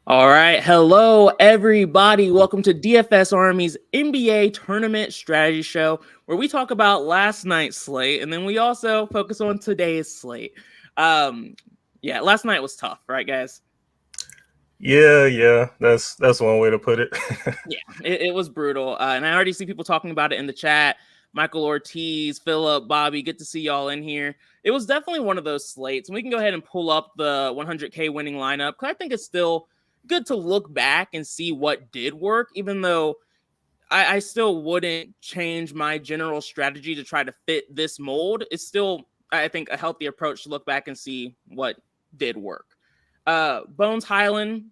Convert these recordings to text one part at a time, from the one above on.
All right. Hello, everybody. Welcome to DFS Army's NBA Tournament Strategy Show, where we talk about last night's slate and then we also focus on today's slate. Um, last night was tough, right, guys? Yeah, that's one way to put it. Yeah, it was brutal. And I already see people talking about it in the chat. Michael Ortiz, Philip, Bobby, good to see y'all in here. It was definitely one of those slates. And we can go ahead and pull up the 100K winning lineup because I think it's still good to look back and see what did work, even though I still wouldn't change my general strategy to try to fit this mold. It's still, I think, a healthy approach to look back and see what did work. Bones Highland,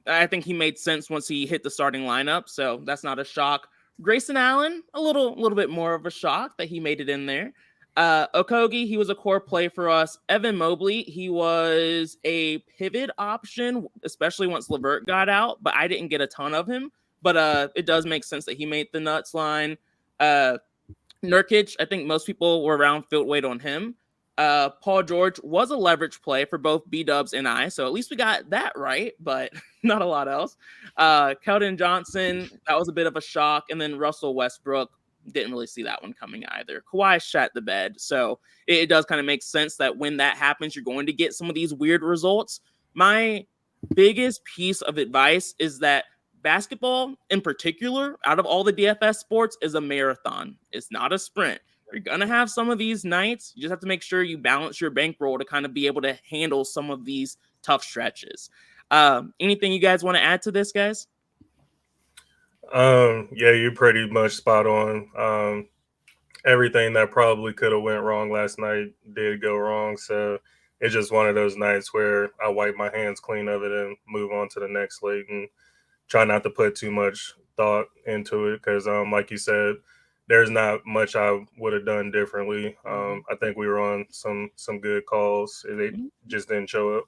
I think he made sense once he hit the starting lineup, so that's not a shock. Grayson Allen, a little bit more of a shock that he made it in there. Okogie, he was a core play for us. Evan Mobley, he was a pivot option, especially once LeVert got out, but I didn't get a ton of him. But it does make sense that he made the nuts line. Nurkic, I think most people were around field weight on him. Paul George was a leverage play for both B-Dubs and I, so at least we got that right, but not a lot else. Keldon Johnson, that was a bit of a shock, and then Russell Westbrook, didn't really see that one coming either. Kawhi shat the bed, so it does kind of make sense that when that happens, you're going to get some of these weird results. My biggest piece of advice is that basketball in particular, out of all the DFS sports, is a marathon. It's not a sprint. You're going to have some of these nights. You just have to make sure you balance your bankroll to kind of be able to handle some of these tough stretches. Anything you guys want to add to this, guys? Yeah, you're pretty much spot on. Everything that probably could have went wrong last night did go wrong. So it's just one of those nights where I wipe my hands clean of it and move on to the next slate and try not to put too much thought into it because, like you said, there's not much I would have done differently. I think we were on some good calls. They just didn't show up.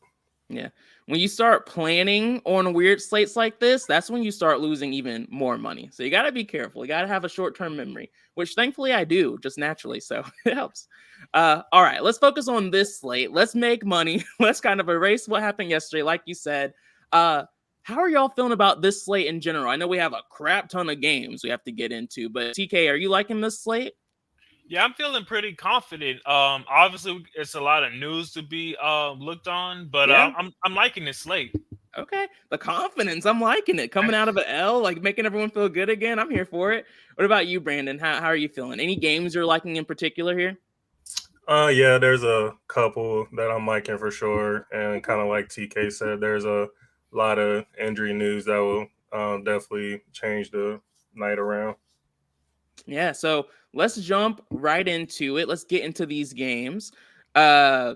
Yeah. When you start planning on weird slates like this, that's when you start losing even more money. So you got to be careful. You got to have a short-term memory, which thankfully I do just naturally. So it helps. All right, let's focus on this slate. Let's make money. Let's kind of erase what happened yesterday. Like you said, how are y'all feeling about this slate in general? I know we have a crap ton of games we have to get into, but TK, are you liking this slate? Yeah, I'm feeling pretty confident. Obviously, it's a lot of news to be looked on, but Yeah. I'm liking this slate. Okay, the confidence, I'm liking it. Coming out of an L, like making everyone feel good again. I'm here for it. What about you, Brandon? How are you feeling? Any games you're liking in particular here? Yeah, there's a couple that I'm liking for sure, and kind of like TK said, there's a lot of injury news that will definitely change the night around. Yeah, so let's jump right into it. Let's get into these games. Uh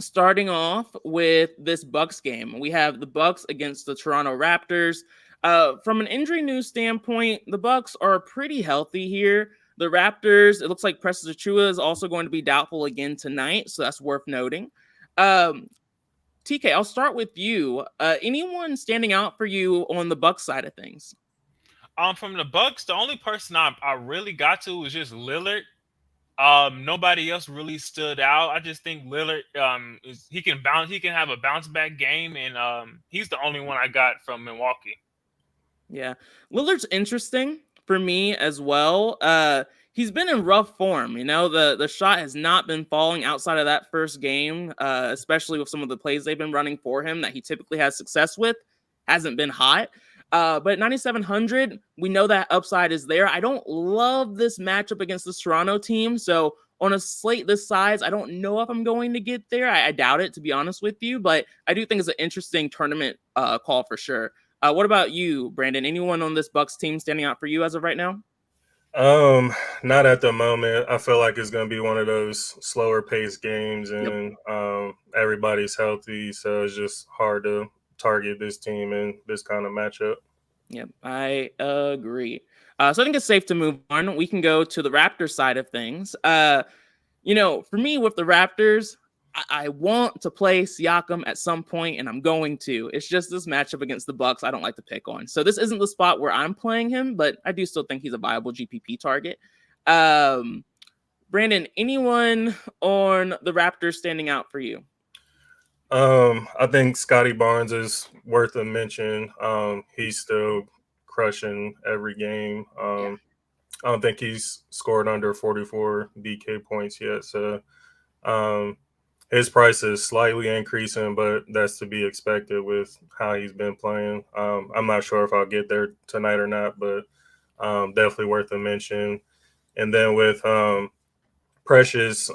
Starting off with this Bucks game. We have the Bucks against the Toronto Raptors. From an injury news standpoint, the Bucks are pretty healthy here. The Raptors, it looks like Precious Achiuwa is also going to be doubtful again tonight, so that's worth noting. TK, I'll start with you. Anyone standing out for you on the Bucks side of things? From the Bucks, the only person I really got to was just Lillard. Nobody else really stood out. I just think Lillard, he can bounce, he can have a bounce back game, and he's the only one I got from Milwaukee. Yeah, Lillard's interesting for me as well. He's been in rough form. You know, the shot has not been falling outside of that first game, especially with some of the plays they've been running for him that he typically has success with. Hasn't been hot. But 9,700, we know that upside is there. I don't love this matchup against the Toronto team. So on a slate this size, I don't know if I'm going to get there. I doubt it, to be honest with you. But I do think it's an interesting tournament call for sure. What about you, Brandon? Anyone on this Bucks team standing out for you as of right now? Not at the moment. I feel like it's going to be one of those slower paced games, Yep. and everybody's healthy, so it's just hard to target this team in this kind of matchup. Yep, I agree. So I think it's safe to move on. We can go to the Raptors side of things. For me with the Raptors, I want to play Siakam at some point, and I'm going to. It's just this matchup against the Bucks I don't like to pick on. So this isn't the spot where I'm playing him, but I do still think he's a viable GPP target. Brandon, anyone on the Raptors standing out for you? I think Scotty Barnes is worth a mention. He's still crushing every game. I don't think he's scored under 44 DK points yet. So his price is slightly increasing, but that's to be expected with how he's been playing. I'm not sure if I'll get there tonight or not, but definitely worth a mention. And then with Precious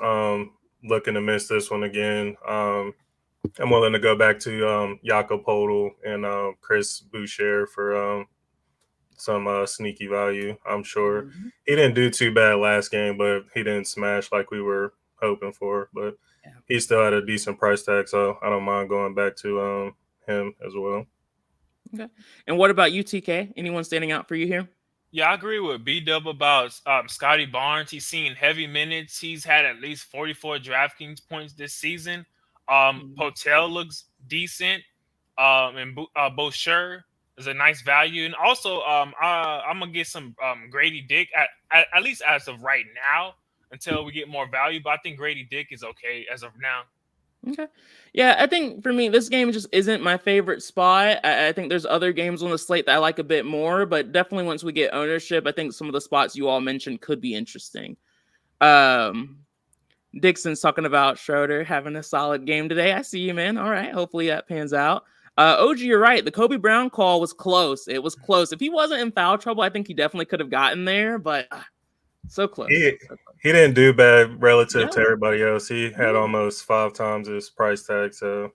looking to miss this one again, I'm willing to go back to Jakob Podol and Chris Boucher for some sneaky value. I'm sure he didn't do too bad last game, but he didn't smash like we were hoping for. But he still had a decent price tag, so I don't mind going back to him as well. Okay. And what about UTK? Anyone standing out for you here? Yeah, I agree with B-Dub about Scotty Barnes. He's seen heavy minutes. He's had at least 44 DraftKings points this season. Potel looks decent. And Boucher is a nice value. And also, I'm going to get some Grady Dick, at least as of right now, until we get more value. But I think Grady Dick is okay as of now. Okay. Yeah, I think for me, this game just isn't my favorite spot. I think there's other games on the slate that I like a bit more, but definitely once we get ownership, I think some of the spots you all mentioned could be interesting. Dixon's talking about Schroeder having a solid game today. I see you, man. All right. Hopefully that pans out. OG, you're right. The Kobe Brown call was close. It was close. If he wasn't in foul trouble, I think he definitely could have gotten there, but so close. He didn't do bad relative to everybody else. He had almost 5 times his price tag, so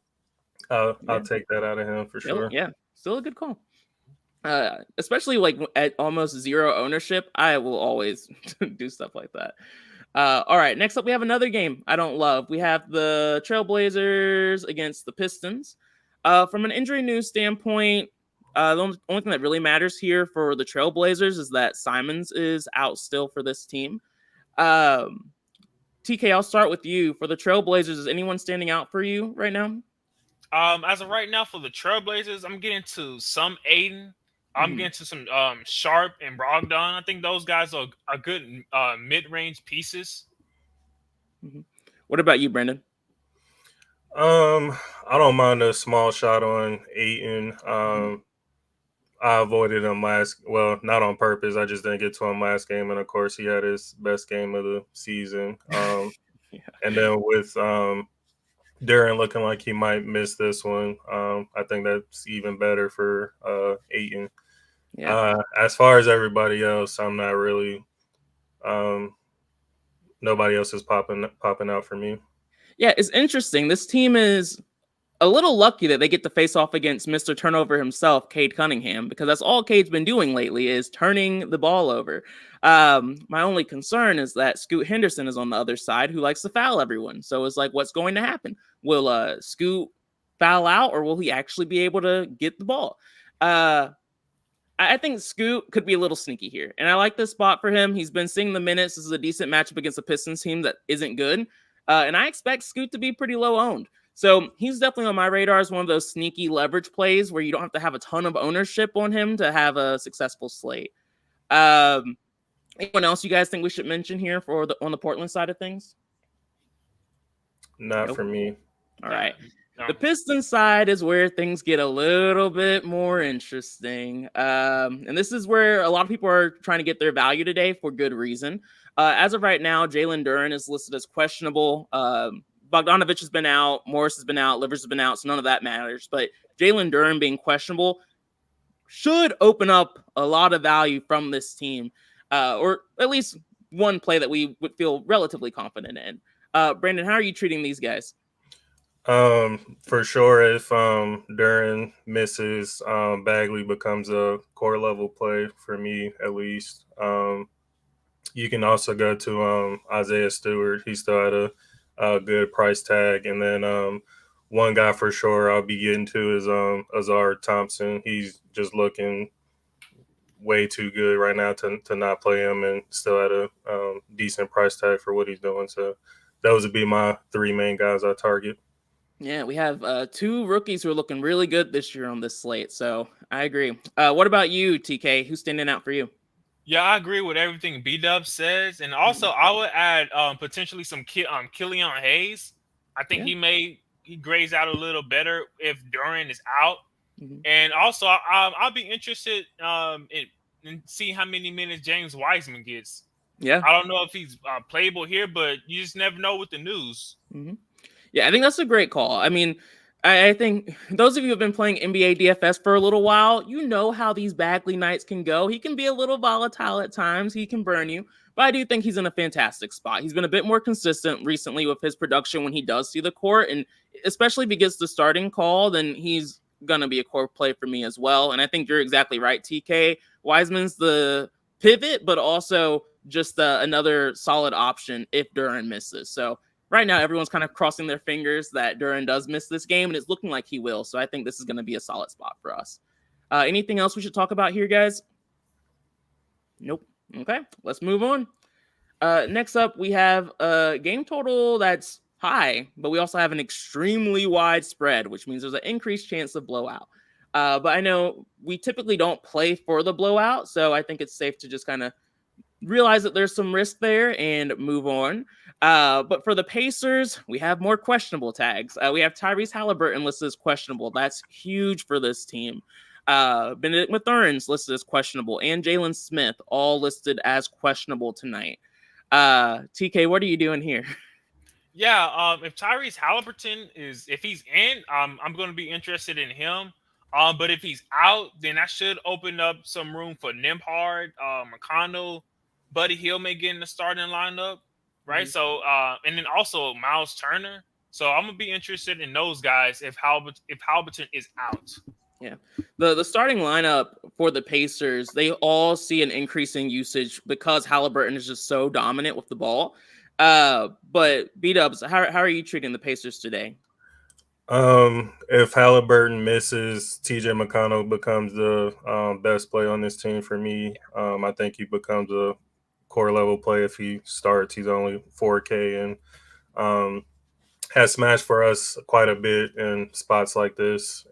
I'll take that out of him for sure. Yeah, still a good call. Especially like at almost zero ownership, I will always do stuff like that. All right, next up we have another game I don't love. We have the Trailblazers against the Pistons. From an injury news standpoint, the only thing that really matters here for the Trailblazers is that Simons is out still for this team. TK, I'll start with you. For the Trailblazers, is anyone standing out for you right now? As of right now, for the Trailblazers, I'm getting to some Aiden. I'm getting to some Sharp and Brogdon. I think those guys are good mid-range pieces. What about you, Brendan? I don't mind a small shot on Ayton. I avoided him not on purpose. I just didn't get to him last game, and of course, he had his best game of the season. And then with Duran looking like he might miss this one, I think that's even better for Ayton. As far as everybody else, I'm not really. Nobody else is popping out for me. Yeah, it's interesting. This team is a little lucky that they get to face off against Mr. Turnover himself, Cade Cunningham, because that's all Cade's been doing lately is turning the ball over. My only concern is that Scoot Henderson is on the other side who likes to foul everyone. So it's like, what's going to happen? Will Scoot foul out or will he actually be able to get the ball? I think Scoot could be a little sneaky here. And I like this spot for him. He's been seeing the minutes. This is a decent matchup against a Pistons team that isn't good. And I expect Scoot to be pretty low owned. So he's definitely on my radar as one of those sneaky leverage plays where you don't have to have a ton of ownership on him to have a successful slate. Anyone else you guys think we should mention here on the Portland side of things? Not for me. All right. The Pistons side is where things get a little bit more interesting. And this is where a lot of people are trying to get their value today for good reason. As of right now, Jalen Duren is listed as questionable. Bogdanovich has been out. Morris has been out. Livers has been out. So none of that matters. But Jalen Duren being questionable should open up a lot of value from this team. Or at least one play that we would feel relatively confident in. Brandon, how are you treating these guys? For sure, if Duren misses, Bagley becomes a core level play for me at least. You can also go to Isaiah Stewart. He still had a good price tag, and then one guy for sure I'll be getting to is Azar Thompson. He's just looking way too good right now to not play him, and still at a decent price tag for what he's doing. So those would be my 3 main guys I target. Yeah, we have 2 rookies who are looking really good this year on this slate. So I agree. What about you, TK? Who's standing out for you? Yeah, I agree with everything B-Dub says. And also, I would add potentially some Killian Hayes. I think he may he grades out a little better if Duran is out. Mm-hmm. And also, I'll be interested in seeing how many minutes James Wiseman gets. Yeah. I don't know if he's playable here, but you just never know with the news. Mm-hmm. Yeah, I think that's a great call. I mean, I think those of you who have been playing NBA DFS for a little while, you know how these Bagley nights can go. He can be a little volatile at times. He can burn you. But I do think he's in a fantastic spot. He's been a bit more consistent recently with his production when he does see the court. And especially if he gets the starting call, then he's going to be a core play for me as well. And I think you're exactly right, TK. Wiseman's the pivot, but also just another solid option if Duran misses. So right now, everyone's kind of crossing their fingers that Duran does miss this game, and it's looking like he will. So I think this is going to be a solid spot for us. Anything else we should talk about here, guys? Nope. Okay, let's move on. Next up, we have a game total that's high, but we also have an extremely wide spread, which means there's an increased chance of blowout. But I know we typically don't play for the blowout, so I think it's safe to just kind of realize that there's some risk there and move on. But for the Pacers, we have more questionable tags. We have Tyrese Halliburton listed as questionable. That's huge for this team. Benedict Mathurin's listed as questionable, and Jalen Smith all listed as questionable tonight. TK, what are you doing here? Yeah, if Tyrese Halliburton if he's in, I'm going to be interested in him. But if he's out, then that should open up some room for Nembhard, McConnell, Buddy Hield may get in the starting lineup, right? Mm-hmm. So, and then also Miles Turner. So I'm gonna be interested in those guys if Halliburton is out. Yeah, the starting lineup for the Pacers, they all see an increasing usage because Halliburton is just so dominant with the ball. But B-Dubs, how are you treating the Pacers today? If Halliburton misses, TJ McConnell becomes the best play on this team for me. I think he becomes a core level play if he starts. He's only 4K and has smashed for us quite a bit in spots like this.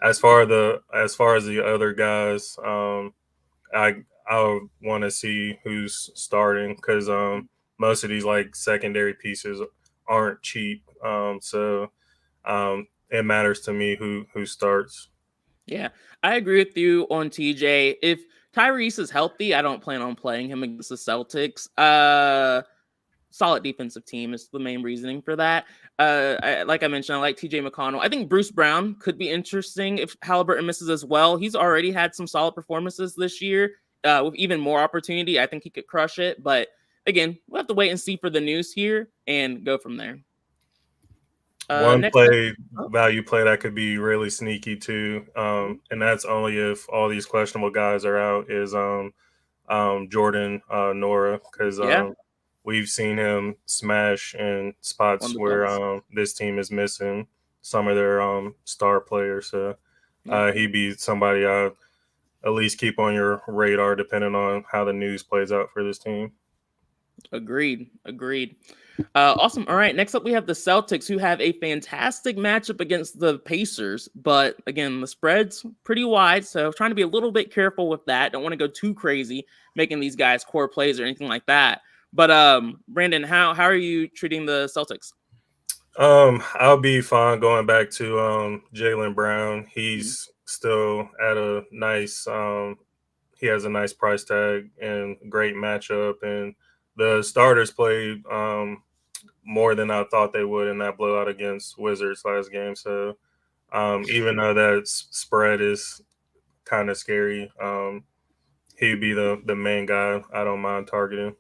As far as the other guys, I want to see who's starting because most of these like secondary pieces aren't cheap. So it matters to me who starts. Yeah, I agree with you on TJ. If Tyrese is healthy, I don't plan on playing him against the Celtics. Solid defensive team is the main reasoning for that. Like I mentioned, I like TJ McConnell. I think Bruce Brown could be interesting if Halliburton misses as well. He's already had some solid performances this year with even more opportunity. I think he could crush it. But again, we'll have to wait and see for the news here and go from there. One value play that could be really sneaky too, and that's only if all these questionable guys are out, is Jordan Nora, because we've seen him smash in spots where this team is missing some of their star players. So he'd be somebody I'd at least keep on your radar depending on how the news plays out for this team. Agreed. Awesome. All right. Next up, we have the Celtics, who have a fantastic matchup against the Pacers. But again, the spread's pretty wide. So trying to be a little bit careful with that. Don't want to go too crazy making these guys core plays or anything like that. But Brandon, how are you treating the Celtics? I'll be fine going back to Jaylen Brown. He's still at a nice he has a nice price tag and great matchup, and the starters played more than I thought they would in that blowout against Wizards last game. So even though that spread is kind of scary, he'd be the main guy I don't mind targeting.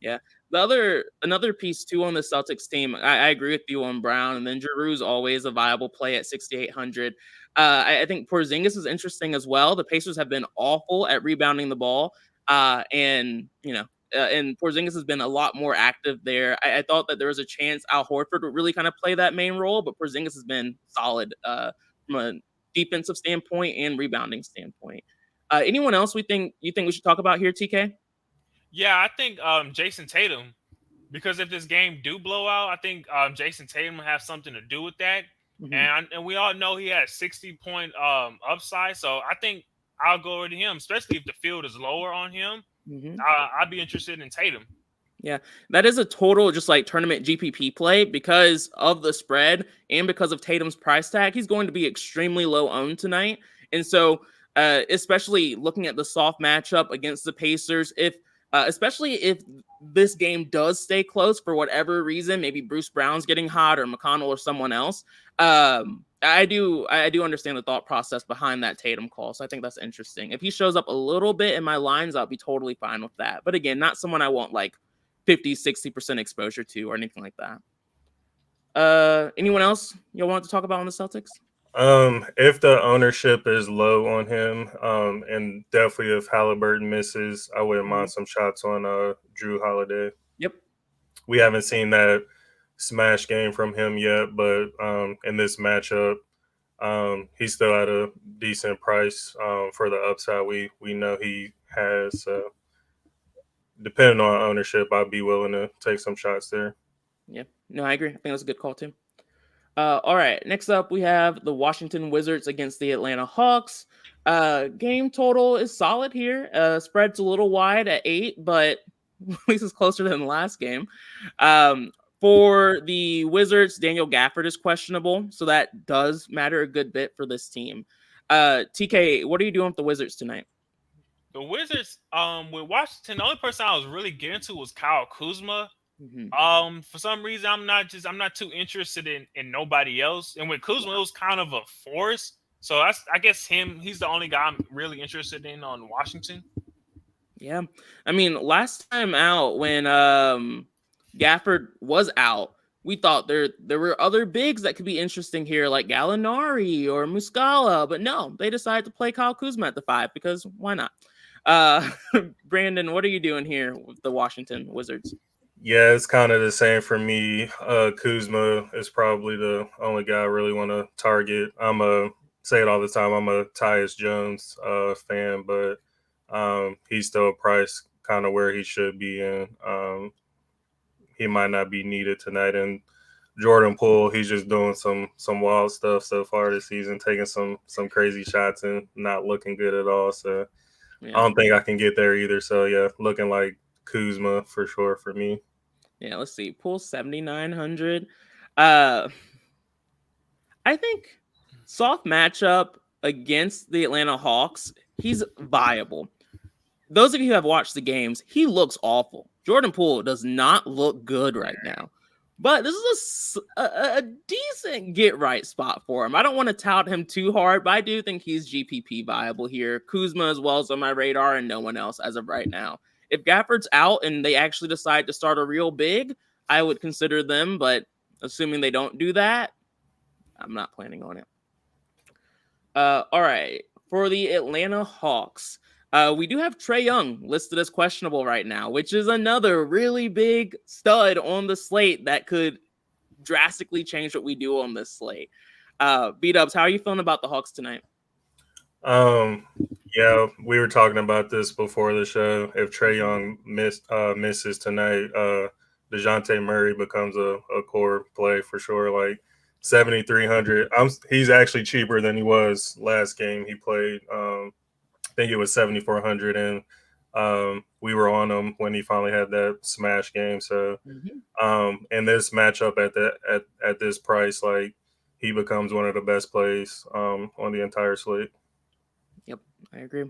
Yeah. Another piece too on the Celtics team, I agree with you on Brown, and then Giroux's always a viable play at 6,800. I think Porzingis is interesting as well. The Pacers have been awful at rebounding the ball, and Porzingis has been a lot more active there. I thought that there was a chance Al Horford would really kind of play that main role, but Porzingis has been solid from a defensive standpoint and rebounding standpoint. Anyone else you think we should talk about here, TK? Yeah, I think Jason Tatum, because if this game do blow out, I think Jason Tatum will have something to do with that. Mm-hmm. And we all know he has 60-point upside, so I think I'll go with him, especially if the field is lower on him. Mm-hmm. I'd be interested in Tatum. Yeah, that is a total just like tournament GPP play because of the spread and because of Tatum's price tag. He's going to be extremely low owned tonight. And so, especially looking at the soft matchup against the Pacers, especially if this game does stay close for whatever reason, maybe Bruce Brown's getting hot or McConnell or someone else. I do understand the thought process behind that Tatum call. So I think that's interesting. If he shows up a little bit in my lines, I'll be totally fine with that. But again, not someone I want like 50-60% exposure to or anything like that. Anyone else you want to talk about on the Celtics? If the ownership is low on him, and definitely if Halliburton misses, I wouldn't mind some shots on Drew Holiday. Yep. We haven't seen that smash game from him yet, but in this matchup, he's still at a decent price for the upside we know he has. So depending on ownership, I'd be willing to take some shots there. Yeah, no, I agree. I think that's a good call too. All right, next up we have the Washington Wizards against the Atlanta Hawks. Game total is solid here. Spread's a little wide at 8, but at least it's closer than the last game. For the Wizards, Daniel Gafford is questionable, so that does matter a good bit for this team. TK, what are you doing with the Wizards tonight? The Wizards, with Washington, the only person I was really getting to was Kyle Kuzma. Mm-hmm. For some reason, I'm not too interested in nobody else. And with Kuzma, it was kind of a force. So I guess he's the only guy I'm really interested in on Washington. Yeah, I mean, last time out when Gafford was out, we thought there were other bigs that could be interesting here, like Gallinari or Muscala, but no, they decided to play Kyle Kuzma at the 5 because why not? Brandon, what are you doing here with the Washington Wizards? Yeah, it's kind of the same for me. Kuzma is probably the only guy I really want to target. Say it all the time, I'm a Tyus Jones fan, but he's still priced kind of where he should be, and he might not be needed tonight. And Jordan Poole, he's just doing some wild stuff so far this season, taking some crazy shots and not looking good at all. So yeah. I don't think I can get there either. So yeah, looking like Kuzma for sure for me. Yeah, let's see. Poole 7,900. I think soft matchup against the Atlanta Hawks, he's viable. Those of you who have watched the games, he looks awful. Jordan Poole does not look good right now. But this is a decent get-right spot for him. I don't want to tout him too hard, but I do think he's GPP viable here. Kuzma as well is on my radar and no one else as of right now. If Gafford's out and they actually decide to start a real big, I would consider them. But assuming they don't do that, I'm not planning on it. All right. For the Atlanta Hawks, we do have Trae Young listed as questionable right now, which is another really big stud on the slate that could drastically change what we do on this slate. B-Dubs, how are you feeling about the Hawks tonight? Yeah, we were talking about this before the show. If Trae Young misses tonight, DeJounte Murray becomes a core play for sure. Like 7,300. He's actually cheaper than he was last game he played. I think it was 7,400, and we were on him when he finally had that smash game. So, in this matchup at this price, like he becomes one of the best plays on the entire slate. Yep, I agree.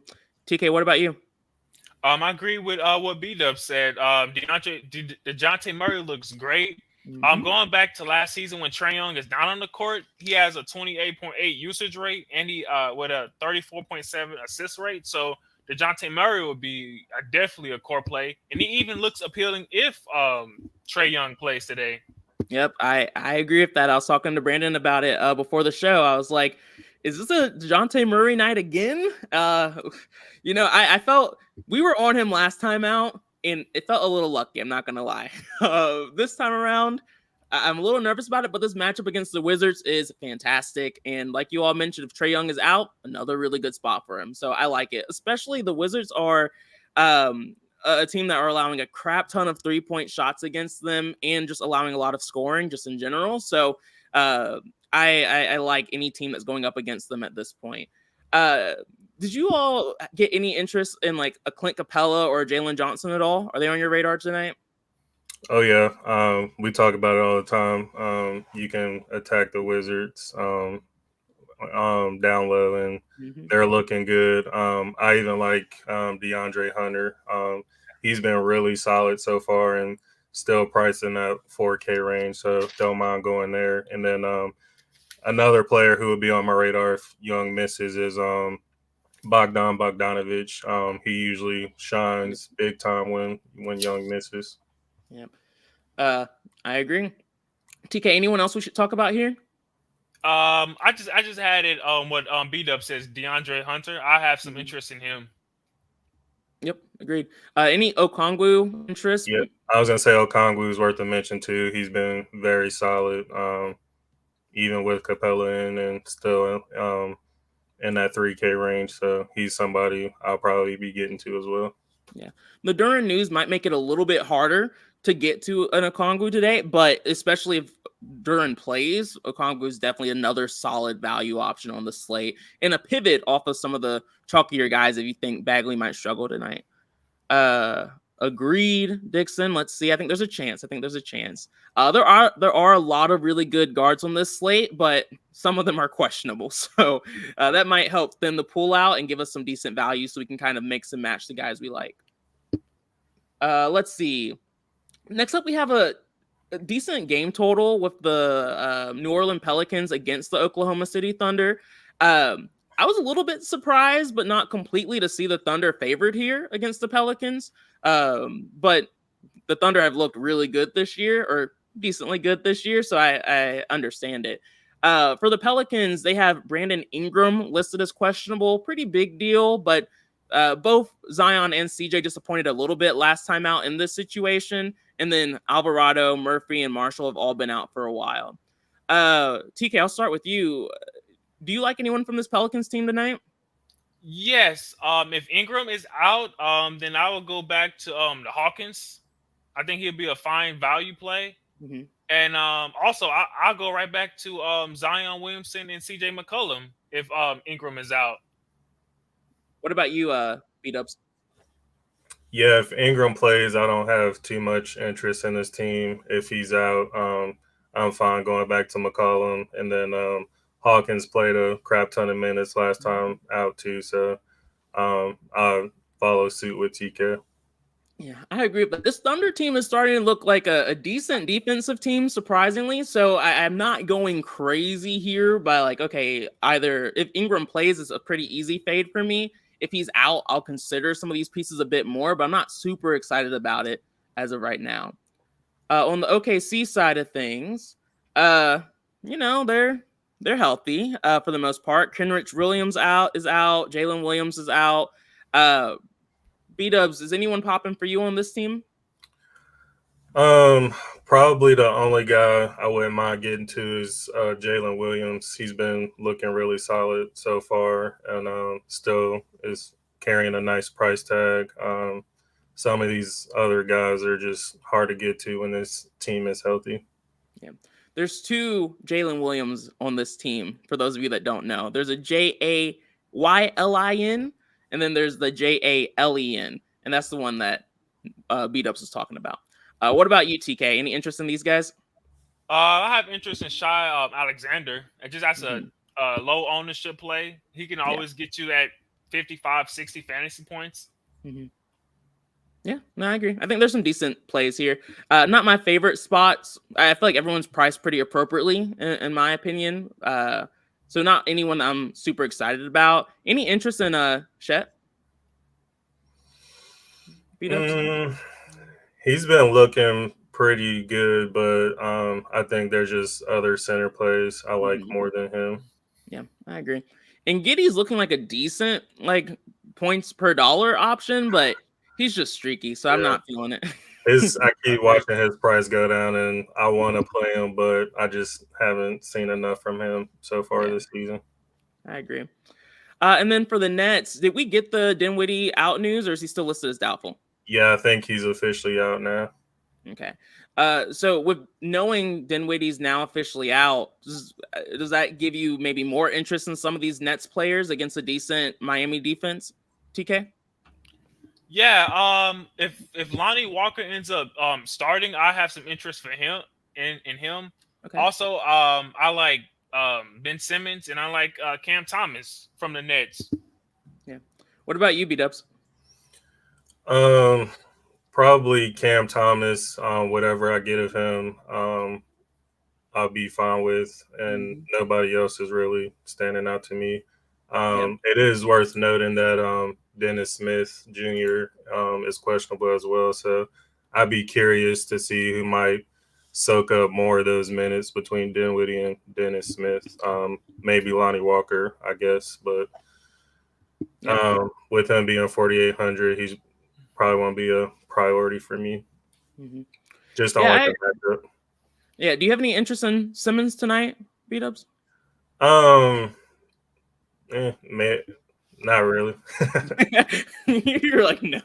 TK, what about you? I agree with what B-Dub said. DeJounte Murray looks great. Going back to last season when Trae Young is not on the court, he has a 28.8 usage rate and he with a 34.7 assist rate. So DeJounte Murray would be definitely a core play, and he even looks appealing if Trae Young plays today. Yep, I agree with that. I was talking to Brandon about it before the show. I was like, is this a DeJounte Murray night again? I felt we were on him last time out, and it felt a little lucky. I'm not going to lie. This time around, I'm a little nervous about it, but this matchup against the Wizards is fantastic. And like you all mentioned, if Trae Young is out, another really good spot for him. So I like it. Especially the Wizards are a team that are allowing a crap ton of 3-point shots against them and just allowing a lot of scoring just in general. So I like any team that's going up against them at this point. Did you all get any interest in like a Clint Capella or Jalen Johnson at all? Are they on your radar tonight? Oh yeah, we talk about it all the time. You can attack the Wizards down low, and Mhm. they're looking good. I even like DeAndre Hunter. He's been really solid so far, and still priced in that 4K range. So don't mind going there. And then another player who would be on my radar if Young misses is Bogdanovich. He usually shines big time when Young misses. Yep. I agree. TK, anyone else we should talk about here? I just had it. What B-Dub says, DeAndre Hunter. I have some interest in him. Yep, agreed. Any Okongwu interest? Yeah, I was gonna say Okongwu is worth a mention too. He's been very solid, even with Capella in and still in that 3K range. So he's somebody I'll probably be getting to as well. Yeah, the Duran news might make it a little bit harder to get to an Okongwu today, but especially if Duran plays, Okongwu is definitely another solid value option on the slate and a pivot off of some of the chalkier guys if you think Bagley might struggle tonight. Agreed, Dixon. Let's see. I think there's a chance. There are a lot of really good guards on this slate, but some of them are questionable. So that might help thin the pool out and give us some decent value so we can kind of mix and match the guys we like. Let's see. Next up, we have a decent game total with the New Orleans Pelicans against the Oklahoma City Thunder. I was a little bit surprised, but not completely, to see the Thunder favored here against the Pelicans. But the Thunder have looked really good this year, or decently good this year, so I understand it. For the Pelicans, they have Brandon Ingram listed as questionable. Pretty big deal, but both Zion and CJ disappointed a little bit last time out in this situation. And then Alvarado, Murphy, and Marshall have all been out for a while. TK, I'll start with you. Do you like anyone from this Pelicans team tonight? Yes. If Ingram is out, then I will go back to the Hawkins. I think he'll be a fine value play. Mm-hmm. And also I'll go right back to Zion Williamson and CJ McCollum if Ingram is out. What about you, B-Dubs? Yeah, if Ingram plays, I don't have too much interest in this team. If he's out, I'm fine going back to McCollum. And then Hawkins played a crap ton of minutes last time out too, so I'll follow suit with TK. Yeah, I agree. But this Thunder team is starting to look like a decent defensive team, surprisingly. So I'm not going crazy here by like, okay, either if Ingram plays, it's a pretty easy fade for me. If he's out, I'll consider some of these pieces a bit more, but I'm not super excited about it as of right now. On the OKC side of things, they're healthy for the most part. Kenrich Williams is out. Jalen Williams is out. B-Dubs, is anyone popping for you on this team? Probably the only guy I wouldn't mind getting to is Jalen Williams. He's been looking really solid so far, and still is carrying a nice price tag. Some of these other guys are just hard to get to when this team is healthy. Yeah. There's two Jalen Williams on this team, for those of you that don't know. There's a Jaylin, and then there's the Jalen, and that's the one that B-Dubs was talking about. What about you, TK? Any interest in these guys? I have interest in Shai Alexander. And just as a low ownership play, he can always get you at 55, 60 fantasy points. Mm-hmm. Yeah, no, I agree. I think there's some decent plays here. Not my favorite spots. I feel like everyone's priced pretty appropriately, in my opinion. So not anyone I'm super excited about. Any interest in Chet? He's been looking pretty good, but I think there's just other center plays I like more than him. Yeah, I agree. And Giddey's looking like a decent points per dollar option, but he's just streaky, so I'm not feeling it. I keep watching his price go down, and I want to play him, but I just haven't seen enough from him so far this season. I agree. And then for the Nets, did we get the Dinwiddie out news, or is he still listed as doubtful? Yeah, I think he's officially out now. Okay. So with knowing Dinwiddie's now officially out, does that give you maybe more interest in some of these Nets players against a decent Miami defense, TK? Yeah. If Lonnie Walker ends up starting, I have some interest for him in him. Okay. Also, I like Ben Simmons and I like Cam Thomas from the Nets. Yeah. What about you, B-Dubs? Probably Cam Thomas. Whatever I get of him, I'll be fine with, and nobody else is really standing out to me. It is worth noting that Dennis Smith Jr. Is questionable as well, so I'd be curious to see who might soak up more of those minutes between Dinwiddie and Dennis Smith. Maybe Lonnie Walker, I guess, but with him being 4,800, he's probably won't be a priority for me. Just don't like the matchup. Yeah. Do you have any interest in Simmons tonight, B-Dubs? Not really. You're like, no.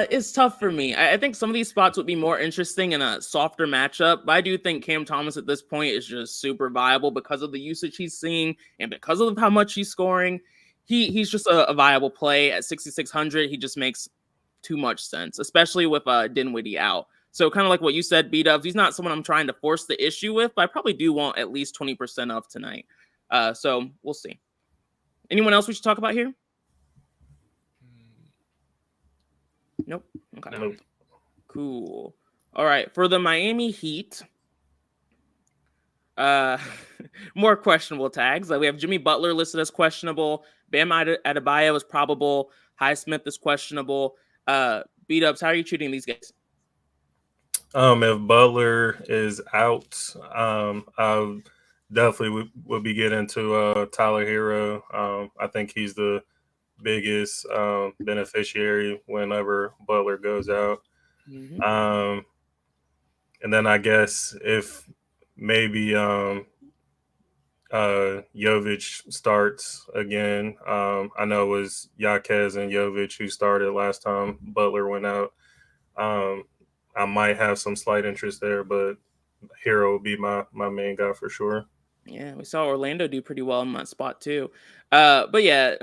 It's tough for me. I think some of these spots would be more interesting in a softer matchup. But I do think Cam Thomas at this point is just super viable because of the usage he's seeing and because of how much he's scoring. He's just a viable play at 6,600. He just makes too much sense, especially with Dinwiddie out. So kind of like what you said, B-Dubs, he's not someone I'm trying to force the issue with, but I probably do want at least 20% of tonight. So we'll see. Anyone else we should talk about here? Nope. Okay. Nope. Cool. All right. For the Miami Heat, more questionable tags. We have Jimmy Butler listed as questionable. Bam Adebayo is probable. Highsmith is questionable. B-Dubs, how are you treating these guys? If Butler is out, I definitely would be getting to Tyler Hero. I think he's the biggest beneficiary whenever Butler goes out. And then I guess if maybe Jovic starts again, I know it was Jaquez and Jovic who started last time Butler went out. I might have some slight interest there, but Hero will be my main guy for sure. Yeah, we saw Orlando do pretty well in that spot too. But yeah,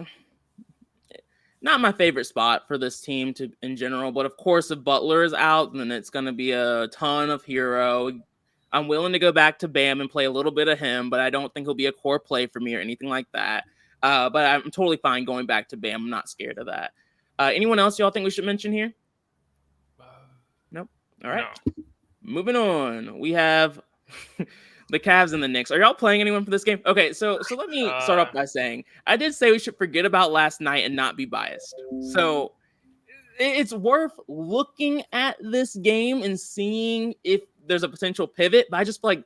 not my favorite spot for this team in general. But of course, if Butler is out, then it's going to be a ton of Hero. I'm willing to go back to Bam and play a little bit of him, but I don't think he'll be a core play for me or anything like that. But I'm totally fine going back to Bam. I'm not scared of that. Anyone else y'all think we should mention here? Nope. All right. No. Moving on. We have the Cavs and the Knicks. Are y'all playing anyone for this game? Okay, so let me start off by saying I did say we should forget about last night and not be biased. So it's worth looking at this game and seeing if there's a potential pivot, but I just feel like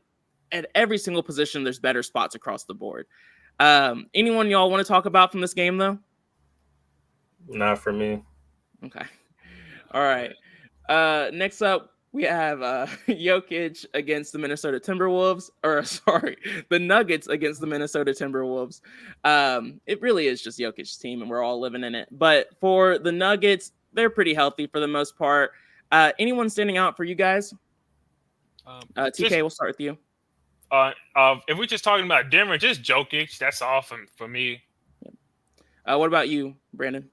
at every single position there's better spots across the board. Anyone y'all want to talk about from this game though? Not for me. Okay. All right. Next up, we have Jokic against the Minnesota Timberwolves, the Nuggets against the Minnesota Timberwolves. It really is just Jokic's team, and we're all living in it. But for the Nuggets, they're pretty healthy for the most part. Anyone standing out for you guys? TK, we'll start with you. If we're just talking about Denver, just Jokic, that's all for me. What about you, Brandon?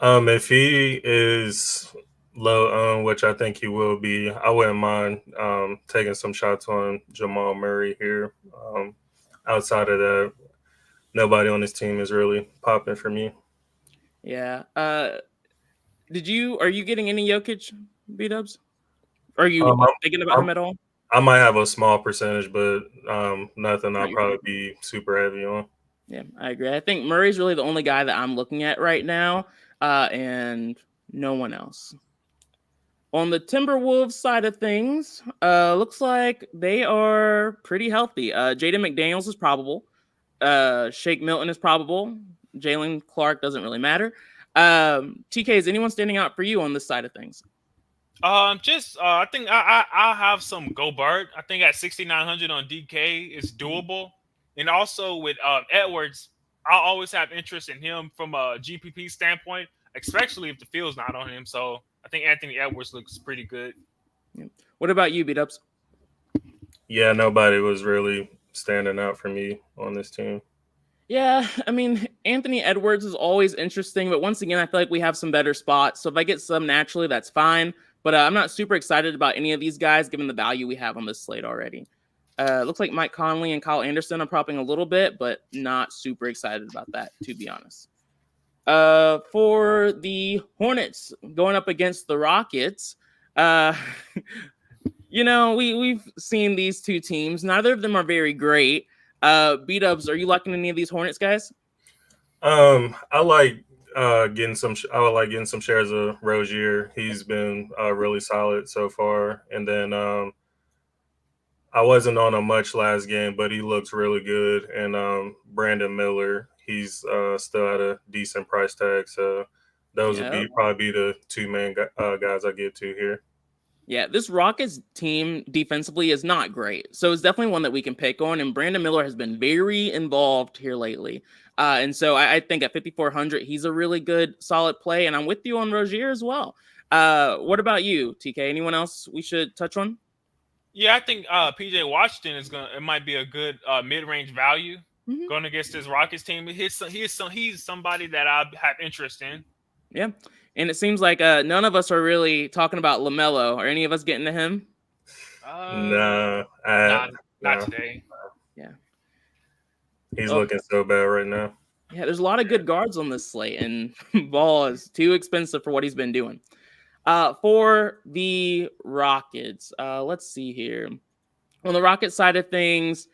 If he is low owned, which I think he will be, I wouldn't mind taking some shots on Jamal Murray here. Outside of that, nobody on this team is really popping for me. Yeah. Are you getting any Jokic B-Dubs? Are you thinking about him at all? I might have a small percentage, but nothing I'll probably be super heavy on. Yeah, I agree. I think Murray's really the only guy that I'm looking at right now, and no one else. On the Timberwolves side of things, looks like they are pretty healthy. Jaden McDaniels is probable. Shake Milton is probable. Jalen Clark doesn't really matter. TK, is anyone standing out for you on this side of things? I think I have some Gobert. I think at 6,900 on DK is doable. And also with Edwards, I always have interest in him from a GPP standpoint, especially if the field's not on him. So I think Anthony Edwards looks pretty good. What about you, B-Dubs? Yeah, nobody was really standing out for me on this team. Yeah, I mean, Anthony Edwards is always interesting, but once again, I feel like we have some better spots. So if I get some naturally, that's fine. But I'm not super excited about any of these guys given the value we have on this slate already. Looks like Mike Conley and Kyle Anderson are propping a little bit, but not super excited about that, to be honest. For the Hornets going up against the Rockets, uh, we've seen these two teams. Neither of them are very great. B-Dubs, are you liking any of these Hornets guys? I like getting some. I would like getting some shares of Rozier. He's been really solid so far. And then I wasn't on a much last game, but he looks really good. And Brandon Miller, he's still at a decent price tag. So those would probably be the two main guys I get to here. Yeah, this Rockets team defensively is not great. So it's definitely one that we can pick on. And Brandon Miller has been very involved here lately. And so I think at 5,400, he's a really good, solid play. And I'm with you on Rozier as well. What about you, TK? Anyone else we should touch on? Yeah, I think PJ Washington it might be a good mid-range value going against this Rockets team. He's somebody that I have interest in. Yeah. And it seems like none of us are really talking about LaMelo. Are any of us getting to him? Nah, not today. Yeah. He's looking so bad right now. Yeah, there's a lot of good guards on this slate, and Ball is too expensive for what he's been doing. For the Rockets, let's see here. On the Rockets side of things,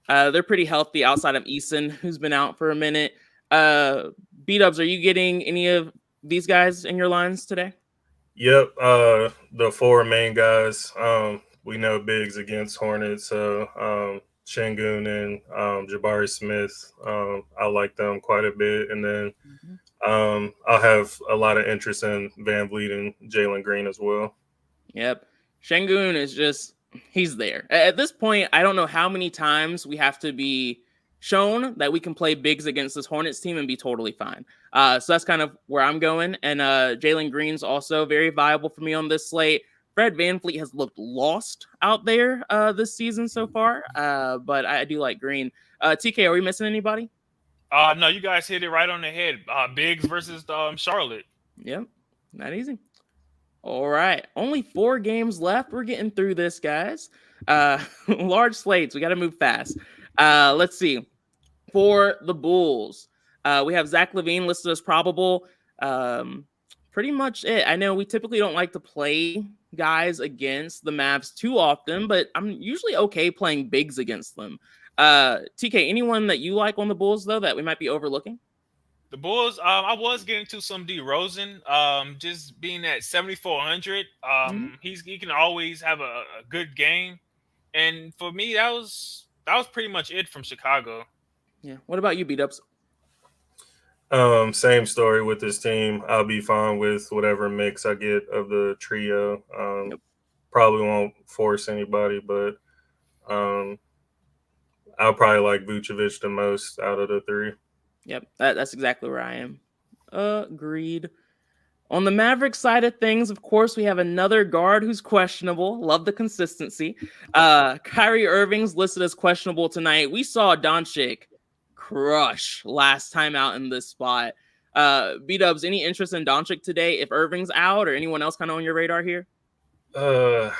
they're pretty healthy outside of Eason, who's been out for a minute. B-Dubs, are you getting any of these guys in your lines today? Yep. The four main guys. We know bigs against Hornets. So Şengün and Jabari Smith. I like them quite a bit. And then I'll have a lot of interest in Van Vliet and Jalen Green as well. Yep. Şengün is just, he's there. At this point, I don't know how many times we have to be shown that we can play bigs against this Hornets team and be totally fine. So that's kind of where I'm going. And Jalen Green's also very viable for me on this slate. Fred VanVleet has looked lost out there this season so far, but I do like Green. TK, are we missing anybody? No, you guys hit it right on the head. Biggs versus Charlotte. Yep, not easy. All right, only 4 games left. We're getting through this, guys. Large slates. We got to move fast. Let's see. For the Bulls, we have Zach LaVine listed as probable. Pretty much it. I know we typically don't like to play guys against the Mavs too often, but I'm usually okay playing bigs against them. TK, anyone that you like on the Bulls, though, that we might be overlooking? The Bulls, I was getting to some DeRozan, just being at 7,400. He can always have a good game. And for me, that was pretty much it from Chicago. Yeah. What about you, B-Dubs? Same story with this team. I'll be fine with whatever mix I get of the trio. Probably won't force anybody, but I'll probably like Vucevic the most out of the 3. Yep, that's exactly where I am. Agreed. On the Mavericks side of things, of course, we have another guard who's questionable. Love the consistency. Kyrie Irving's listed as questionable tonight. We saw Doncic crush last time out in this spot. B-Dubs, any interest in Doncic today if Irving's out, or anyone else kind of on your radar here? Yeah,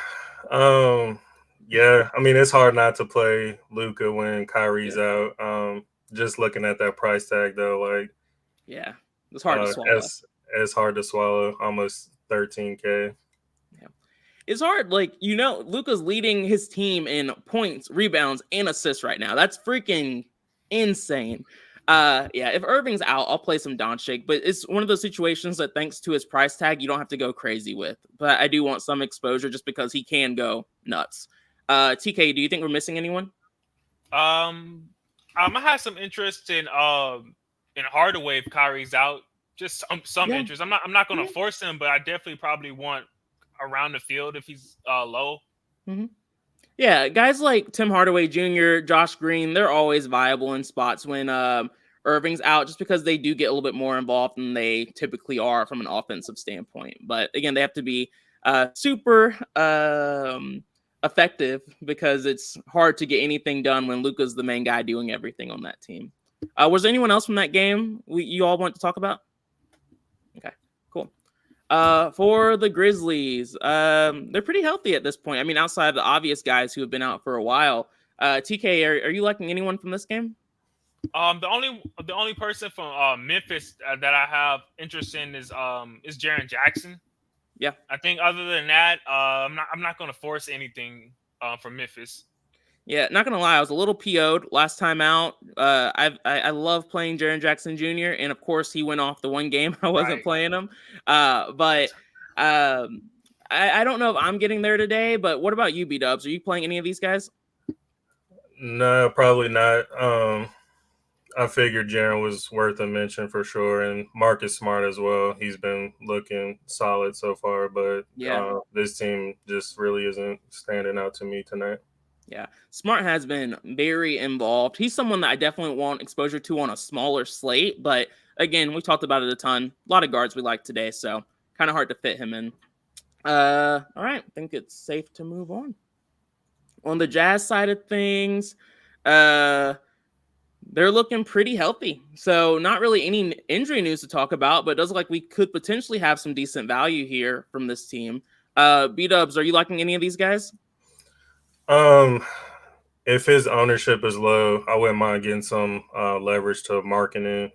I mean, it's hard not to play Luka when Kyrie's out. Just looking at that price tag, though, like, yeah, it's hard to swallow. It's hard to swallow. Almost 13K. Yeah, it's hard. Like, Luka's leading his team in points, rebounds, and assists right now. That's freaking insane. Yeah, if Irving's out, I'll play some Doncic, but it's one of those situations that, thanks to his price tag, you don't have to go crazy with. But I do want some exposure just because he can go nuts. TK, do you think we're missing anyone? I have some interest in Hardaway if Kyrie's out. Just some interest. I'm not going to force him, but I definitely probably want around the field if he's low. Mm-hmm. Yeah, guys like Tim Hardaway Jr., Josh Green, they're always viable in spots when Irving's out, just because they do get a little bit more involved than they typically are from an offensive standpoint. But again, they have to be super effective, because it's hard to get anything done when Luka's the main guy doing everything on that team. Was there anyone else from that game you all want to talk about? Okay, cool. For the Grizzlies, they're pretty healthy at this point. I mean, outside of the obvious guys who have been out for a while. TK, are you liking anyone from this game? The only person from Memphis that I have interest in is Jaren Jackson. Yeah, I think other than that, I'm not going to force anything from Memphis. Yeah, not gonna lie, I was a little PO'd last time out. I love playing Jaren Jackson Jr. and of course he went off the one game I wasn't playing him. But I don't know if I'm getting there today. But what about you, B-Dubs? Are you playing any of these guys? No, probably not. I figured Jaren was worth a mention for sure, and Marcus Smart as well. He's been looking solid so far, but this team just really isn't standing out to me tonight. Yeah, Smart has been very involved. He's someone that I definitely want exposure to on a smaller slate, but again, we talked about it a ton. A lot of guards we like today, so kind of hard to fit him in. All right, I think it's safe to move on. On the Jazz side of things, they're looking pretty healthy. So not really any injury news to talk about, but it does look like we could potentially have some decent value here from this team. B-Dubs, are you liking any of these guys? If his ownership is low, I wouldn't mind getting some leverage to marketing.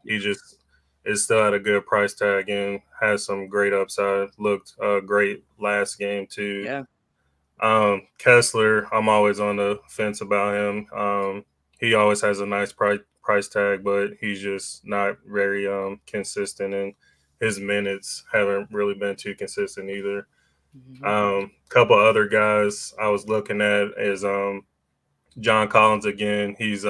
He just is still at a good price tag and has some great upside. Looked great last game too. Yeah. Kessler, I'm always on the fence about him. He always has a nice price tag, but he's just not very consistent, and his minutes haven't really been too consistent either. Couple other guys I was looking at is John Collins again. He's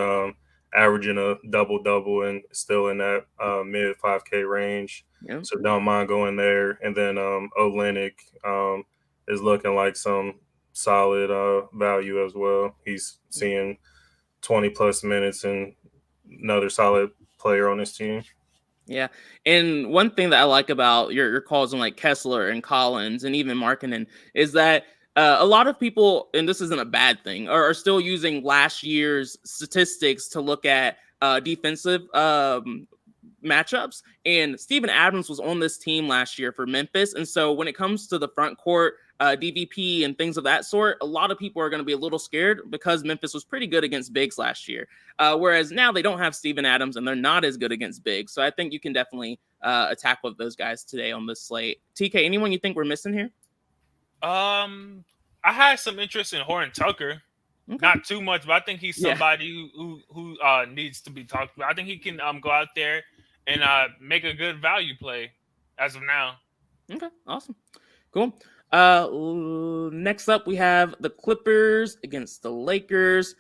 averaging a double and still in that mid 5K range. Yeah. So don't mind going there. And then Olynyk is looking like some solid value as well. He's seeing 20 plus minutes and another solid player on his team. Yeah. And one thing that I like about your calls on like Kessler and Collins and even Markkanen is that a lot of people, and this isn't a bad thing, are still using last year's statistics to look at defensive matchups. And Steven Adams was on this team last year for Memphis. And so when it comes to the front court, DVP and things of that sort, a lot of people are going to be a little scared because Memphis was pretty good against bigs last year. Whereas now they don't have Steven Adams and they're not as good against bigs. So I think you can definitely attack with those guys today on this slate. TK, anyone you think we're missing here? I had some interest in Horton Tucker. Okay. Not too much, but I think he's somebody who needs to be talked about. I think he can go out there and make a good value play as of now. Okay, awesome. Cool. Next up, we have the Clippers against the Lakers.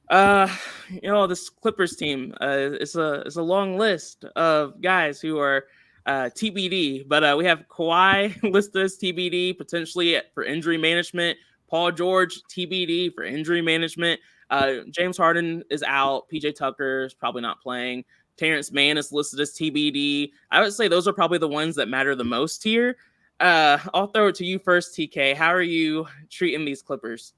This Clippers team, it's a long list of guys who are TBD, but we have Kawhi listed as TBD, potentially for injury management. Paul George, TBD for injury management. James Harden is out. PJ Tucker is probably not playing. Terrence Mann is listed as TBD. I would say those are probably the ones that matter the most here. I'll throw it to you first, TK. How are you treating these Clippers?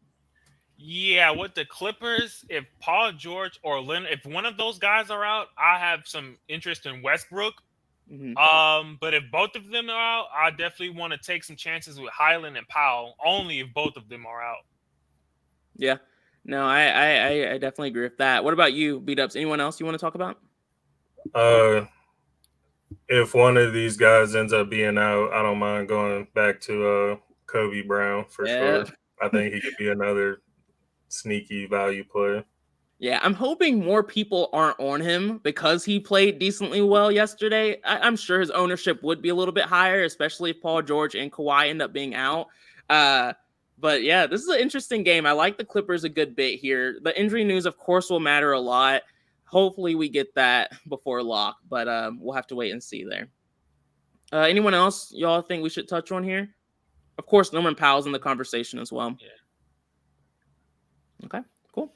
Yeah, with the Clippers, if Paul George or Leonard, if one of those guys are out, I have some interest in Westbrook. Mm-hmm. But if both of them are out, I definitely want to take some chances with Highland and Powell, only if both of them are out. Yeah. No, I definitely agree with that. What about you, B-Dubs? Anyone else you want to talk about? If one of these guys ends up being out, I don't mind going back to Kobe Brown for sure. I think he could be another sneaky value player. Yeah, I'm hoping more people aren't on him because he played decently well yesterday. I'm sure his ownership would be a little bit higher, especially if Paul George and Kawhi end up being out. But yeah, this is an interesting game. I like the Clippers a good bit here. The injury news, of course, will matter a lot. Hopefully we get that before lock, but we'll have to wait and see there. Anyone else y'all think we should touch on here? Of course, Norman Powell's in the conversation as well. Yeah. Okay, cool.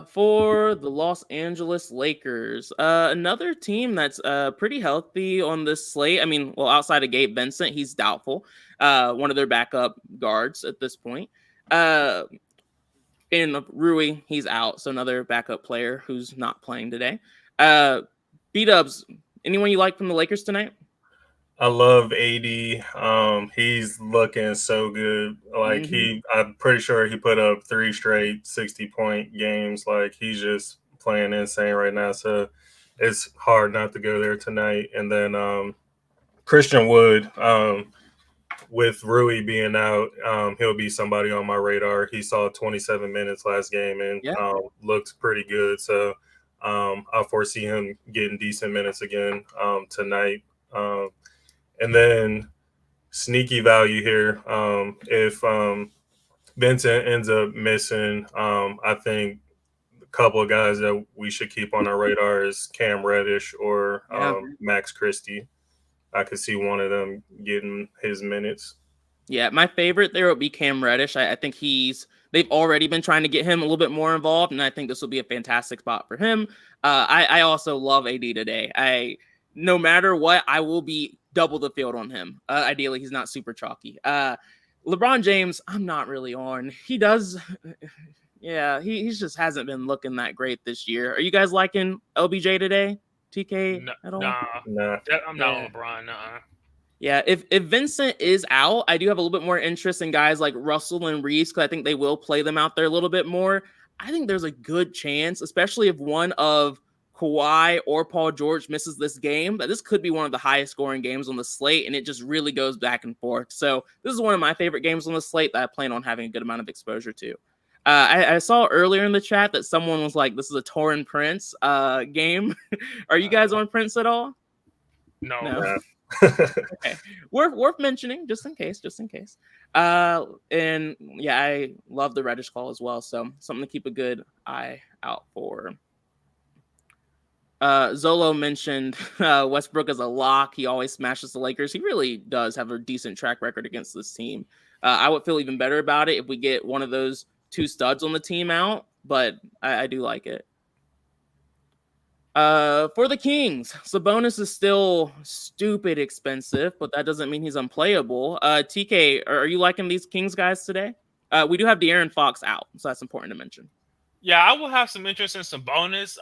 For the Los Angeles Lakers, another team that's pretty healthy on this slate. I mean, well, outside of Gabe Vincent, he's doubtful. One of their backup guards at this point. And Rui, he's out. So another backup player who's not playing today. B-Dubs, anyone you like from the Lakers tonight? I love AD. He's looking so good. Like I'm pretty sure he put up 3 straight 60-point games. Like he's just playing insane right now. So it's hard not to go there tonight. And then Christian Wood, with Rui being out, he'll be somebody on my radar. He saw 27 minutes last game and looked pretty good. So I foresee him getting decent minutes again tonight. And then sneaky value here. If Vincent ends up missing, I think a couple of guys that we should keep on our radar is Cam Reddish or Max Christie. I could see one of them getting his minutes. Yeah, my favorite there would be Cam Reddish. I think they've already been trying to get him a little bit more involved, and I think this will be a fantastic spot for him. I also love AD today. No matter what, I will be double the field on him. Ideally, he's not super chalky. LeBron James, I'm not really on. He does. Yeah, he just hasn't been looking that great this year. Are you guys liking LBJ today? TK at all? Nah. I'm not on LeBron. Yeah, if Vincent is out, I do have a little bit more interest in guys like Russell and Reeves because I think they will play them out there a little bit more. I think there's a good chance, especially if one of Kawhi or Paul George misses this game, that this could be one of the highest scoring games on the slate, and it just really goes back and forth. So this is one of my favorite games on the slate that I plan on having a good amount of exposure to. I saw earlier in the chat that someone was like, this is a Torrin Prince game. Are you guys on Prince at all? No. Okay. Worth mentioning just in case. And yeah, I love the Reddish call as well. So something to keep a good eye out for. Zolo mentioned Westbrook as a lock. He always smashes the Lakers. He really does have a decent track record against this team. I would feel even better about it if we get one of those 2 studs on the team out, but I do like it. For the Kings, Sabonis is still stupid expensive, but that doesn't mean he's unplayable. TK, are you liking these Kings guys today? We do have De'Aaron Fox out, so that's important to mention. Yeah, I will have some interest in some bonus.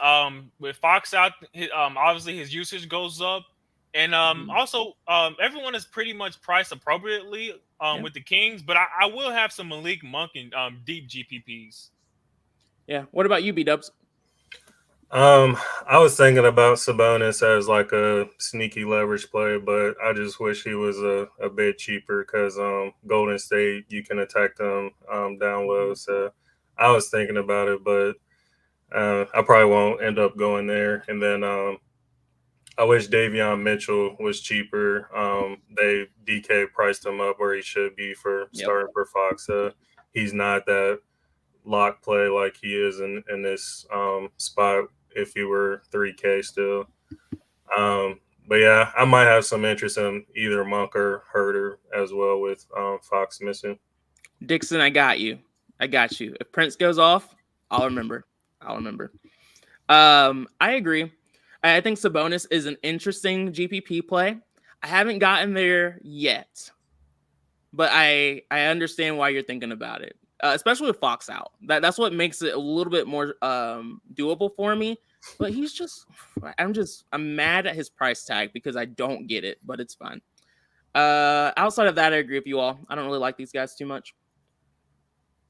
With Fox out, obviously his usage goes up, and also everyone is pretty much priced appropriately with the Kings. But I will have some Malik Monk and deep GPPs. Yeah. What about you, B-Dubs? I was thinking about Sabonis as like a sneaky leverage play, but I just wish he was a bit cheaper because Golden State, you can attack them down low. So I was thinking about it, but I probably won't end up going there. And then I wish Davion Mitchell was cheaper. DK priced him up where he should be for starting for Fox. He's not that lock play like he is in this spot if he were 3K still. But yeah, I might have some interest in either Monk or Herter as well with Fox missing. Dixon, I got you. If Prince goes off, I'll remember. I agree. I think Sabonis is an interesting GPP play. I haven't gotten there yet, but I understand why you're thinking about it. Especially with Fox out. That's what makes it a little bit more doable for me. But I'm mad at his price tag because I don't get it, but it's fine. Outside of that, I agree with you all. I don't really like these guys too much.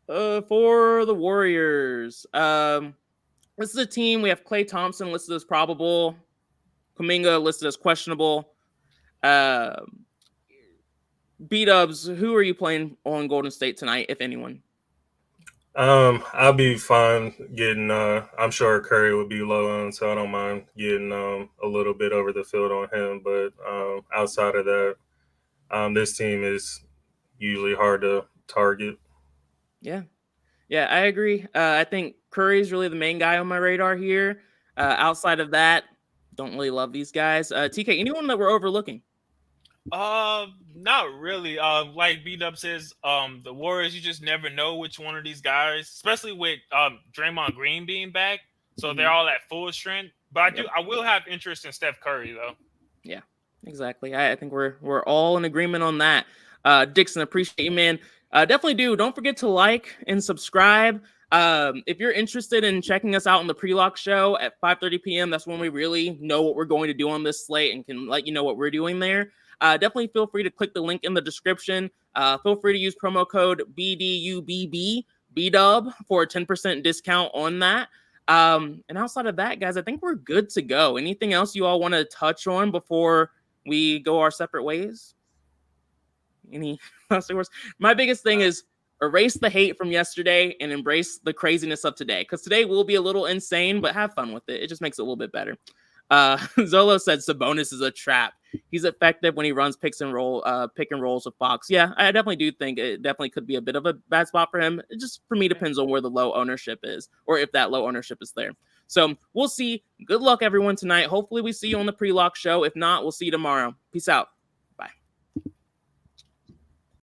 For the Warriors, this is a team. We have Klay Thompson listed as probable, Kuminga listed as questionable. B-Dubs, who are you playing on Golden State tonight, if anyone? I'll be fine getting I'm sure Curry would be low on, so I don't mind getting a little bit over the field on him. But outside of that, this team is usually hard to target. Yeah, I agree. I think Curry's really the main guy on my radar here. Outside of that, don't really love these guys. TK, anyone that we're overlooking? Not really. Like B-Dub says, the Warriors, you just never know which one of these guys, especially with Draymond Green being back, so they're all at full strength. But I will have interest in Steph Curry though. Yeah, exactly. I think we're all in agreement on that. Dixon, appreciate you, man. Definitely do. Don't forget to like and subscribe. If you're interested in checking us out on the pre-lock show at 5:30 p.m., that's when we really know what we're going to do on this slate and can let you know what we're doing there. Definitely feel free to click the link in the description. Feel free to use promo code BDUBB for a 10% discount on that. And outside of that, guys, I think we're good to go. Anything else you all want to touch on before we go our separate ways? Any last words? My biggest thing is erase the hate from yesterday and embrace the craziness of today, because today will be a little insane, but have fun with it. It just makes it a little bit better. Zolo said Sabonis is a trap. He's effective when he runs pick and rolls with Fox. Yeah, I definitely do think it definitely could be a bit of a bad spot for him. It just, for me, depends on where the low ownership is, or if that low ownership is there. So we'll see. Good luck, everyone, tonight. Hopefully we see you on the pre-lock show. If not, we'll see you tomorrow. Peace out.